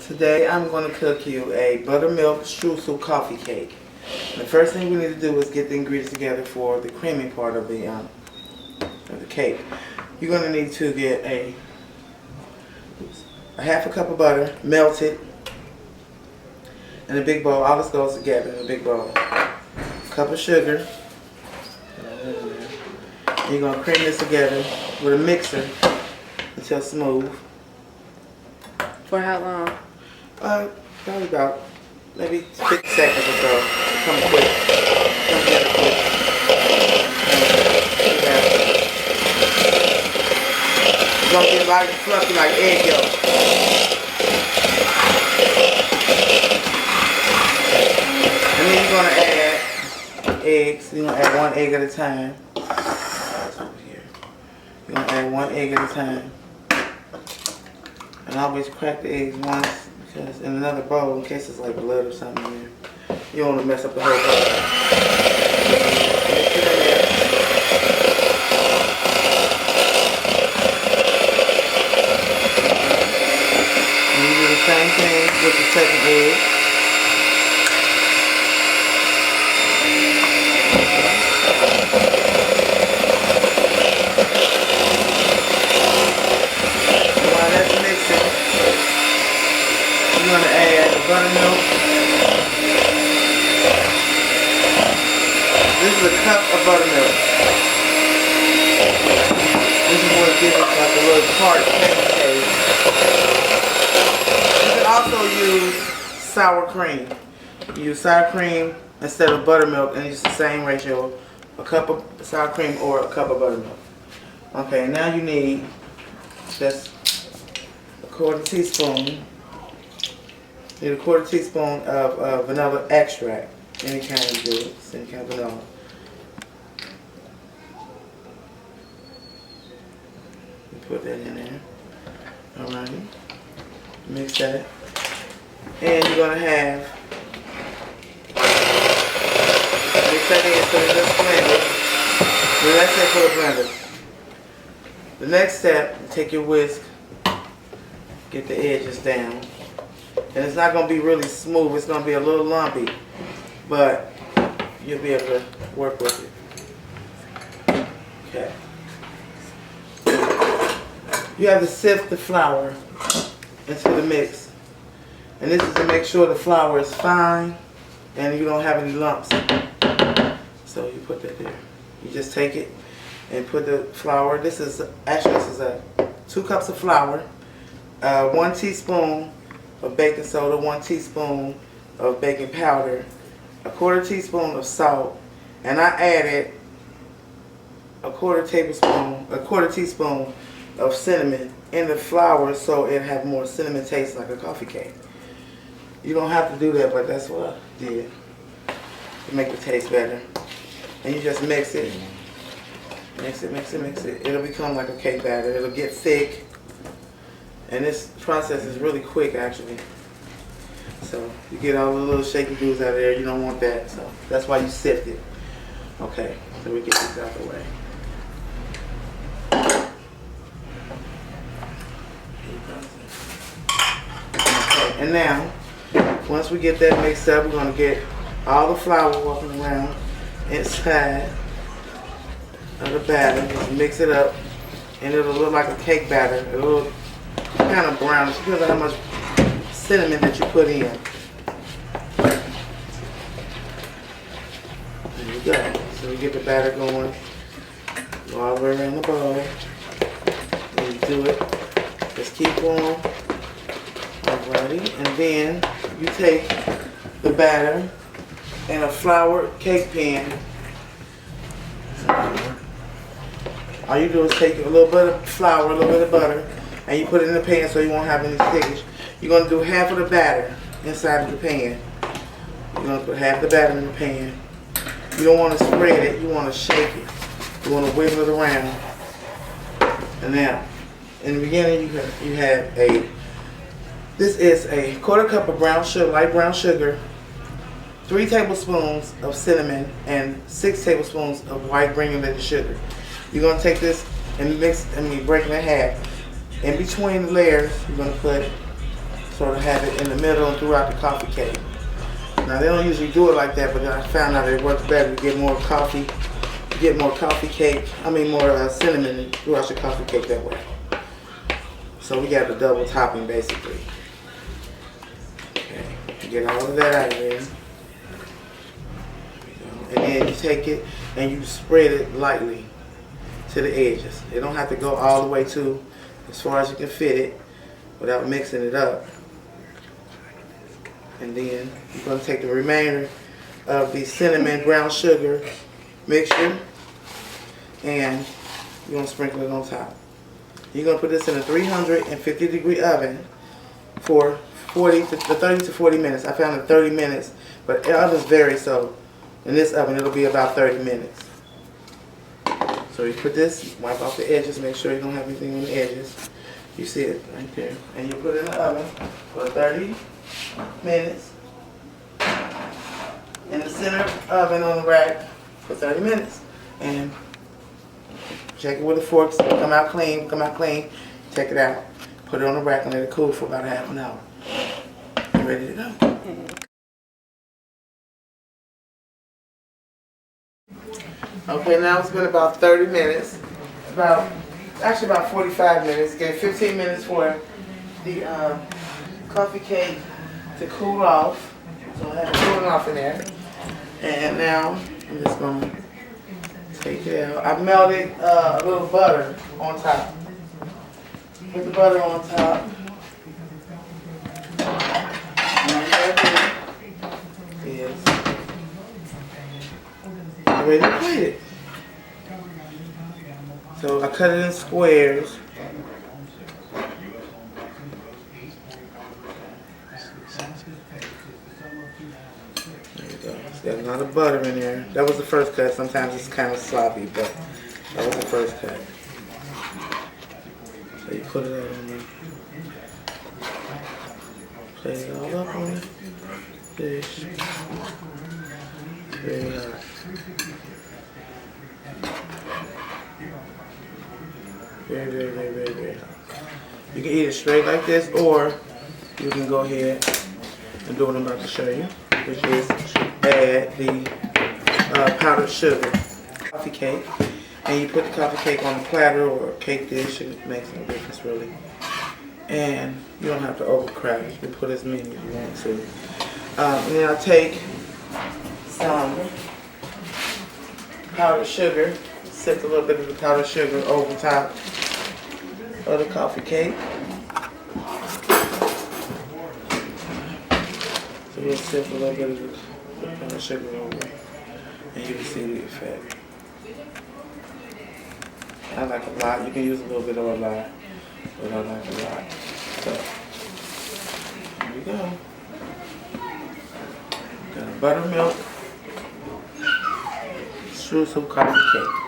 Today I'm going to cook you a buttermilk streusel coffee cake. The first thing we need to do is get the ingredients together for the creaming part of the cake. You're going to need to get a half a cup of butter, melted, in a big bowl. All this goes together in a big bowl. A cup of sugar. And you're going to cream this together with a mixer until smooth. For how long? Probably about maybe 50 seconds or so. Come quick. Come together quick. It's gonna get light and fluffy like egg yolk. And then you're gonna add eggs. You're gonna add 1 egg at a time. You're gonna add 1 egg at a time. And always crack the eggs once, because in another bowl, in case it's like blood or something in there, you don't want to mess up the whole bowl. Mix it in there. And you do the same thing with the second egg. While that's mixing, you're going to add the buttermilk. This is a cup of buttermilk. This is what gives it like a little tart cake taste. You can also use sour cream. You use sour cream instead of buttermilk, and it's the same ratio. A cup of sour cream or a cup of buttermilk. Okay, now you need just a 1/4 teaspoon. You need a 1/4 teaspoon of vanilla extract. Any kind of juice, any kind of vanilla. You put that in there. Alright. Mix that. And you're going to have, mix that in so it's just blended. Then that's it for the blender. The next step, take your whisk, get the edges down. And it's not going to be really smooth, it's going to be a little lumpy, but you'll be able to work with it. Okay. You have to sift the flour into the mix. And this is to make sure the flour is fine and you don't have any lumps. So you put that there. You just take it and put the flour. This is 2 cups of flour, 1 teaspoon of baking soda, 1 teaspoon of baking powder, a 1/4 teaspoon of salt, and I added a 1/4 teaspoon of cinnamon in the flour so it have more cinnamon taste like a coffee cake. You don't have to do that, but that's what I did to make the taste better. And you just mix it. Mix it, mix it, mix it. It'll become like a cake batter. It'll get thick. And this process is really quick actually. So you get all the little shaky doos out of there. You don't want that. So that's why you sift it. Okay, so we get this out of the way. Okay, and now, once we get that mixed up, we're going to get all the flour walking around inside of the batter. Just mix it up, and it'll look like a cake batter. It'll look kind of brown. It depends on how much cinnamon that you put in. There you go. So we get the batter going. Go all the way around the bowl. And you do it. Just keep going. Alrighty. And then you take the batter in a flour cake pan. All you do is take a little bit of flour, a little bit of butter, and you put it in the pan so you won't have any stickage. You're going to do half of the batter inside of the pan. You're going to put half the batter in the pan. You don't want to spread it, you want to shake it. You want to wiggle it around. And now, in the beginning you have this is a 1/4 cup of brown sugar, light brown sugar, 3 tablespoons of cinnamon, and 6 tablespoons of white granulated sugar. You're going to take this and break it in half. In between the layers, you're going to put sort of have it in the middle and throughout the coffee cake. Now they don't usually do it like that, but I found out it works better to get more coffee. Get more coffee cake. I mean more cinnamon throughout your coffee cake that way. So we got the double topping basically. Okay, get all of that out of there. And then you take it and you spread it lightly to the edges. It don't have to go all the way to as far as you can fit it without mixing it up. And then you're going to take the remainder of the cinnamon brown sugar mixture and you're going to sprinkle it on top. You're going to put this in a 350 degree oven for 30 to 40 minutes. I found it 30 minutes, but others vary, so in this oven it'll be about 30 minutes. So you put this, wipe off the edges, make sure you don't have anything on the edges. You see it right there. And you put it in the oven for 30 minutes. In the center oven on the rack for 30 minutes. And check it with a fork, so come out clean, take it out. Put it on the rack and let it cool for about half an hour. You ready to go? Okay, now it's been about 30 minutes. Actually about 45 minutes. Get 15 minutes for the coffee cake to cool off. So I have it cooling off in there. And now I'm just going to take it out. I melted a little butter on top. Put the butter on top. Yes. I'm ready to plate it. So I cut it in squares. There you go. It's got a lot of butter in there. That was the first cut. Sometimes it's kind of sloppy, but that was the first cut. So you put it out on there. Plate it all up on it. Dish. Very hot. Very hot. You can eat it straight like this, or you can go ahead and do what I'm about to show you, which is add the powdered sugar coffee cake, and you put the coffee cake on a platter or a cake dish. It makes no difference really, and you don't have to overcrowd it. You can put as many as you want to. And then I take some powdered sugar, sift a little bit of the powdered sugar over top of the coffee cake. So we'll sift a little bit of the powdered sugar over, and you can see the effect. I like a lot. You can use a little bit or a lot, but I like a lot. So here we go. Got buttermilk streusel coffee cake.